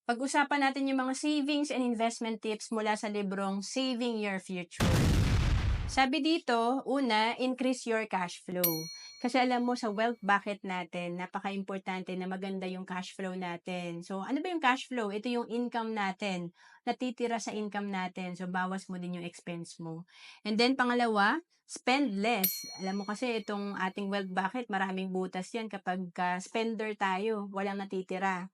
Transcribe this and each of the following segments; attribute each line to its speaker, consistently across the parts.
Speaker 1: Pag-usapan natin yung mga savings and investment tips mula sa librong Saving Your Future. Sabi dito, una, increase your cash flow. Kasi alam mo sa wealth bucket natin, napaka-importante na maganda yung cash flow natin. So, ano ba yung cash flow? Ito yung income natin. Natitira sa income natin. So, bawas mo din yung expense mo. And then, pangalawa, spend less. Alam mo kasi itong ating wealth bucket, maraming butas yan kapag spender tayo, walang natitira.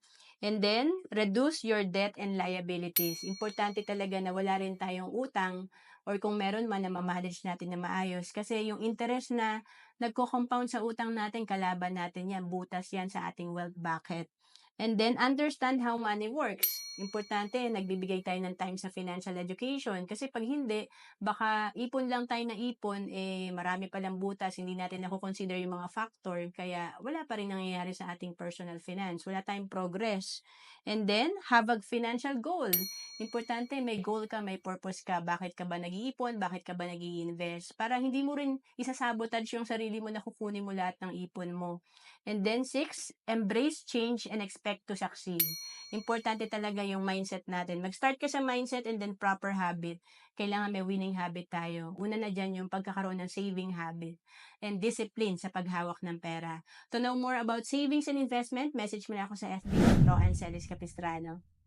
Speaker 1: And then, reduce your debt and liabilities. Importante talaga na wala rin tayong utang or kung meron man na ma-manage natin na maayos. Kasi yung interest na nagko-compound sa utang natin, kalaban natin yan, butas yan sa ating wealth bucket. And then, understand how money works. Importante, nagbibigay tayo ng time sa financial education. Kasi pag hindi, baka ipon lang tayo na ipon, marami palang butas, hindi natin consider yung mga factor. Kaya wala pa rin nangyayari sa ating personal finance. Wala tayong progress. And then, have a financial goal. Importante, may goal ka, may purpose ka. Bakit ka ba nag-iipon? Bakit ka ba nag-i-invest? Para hindi mo rin isasabotage yung sarili mo na kukunin mo lahat ng ipon mo. And then 6, embrace change and expect to succeed. Importante talaga yung mindset natin. Mag-start ka sa mindset and then proper habit. Kailangan may winning habit tayo. Una na dyan yung pagkakaroon ng saving habit and discipline sa paghawak ng pera. To know more about savings and investment, message mo na ako sa FB, Ro Ancelis Capistrano.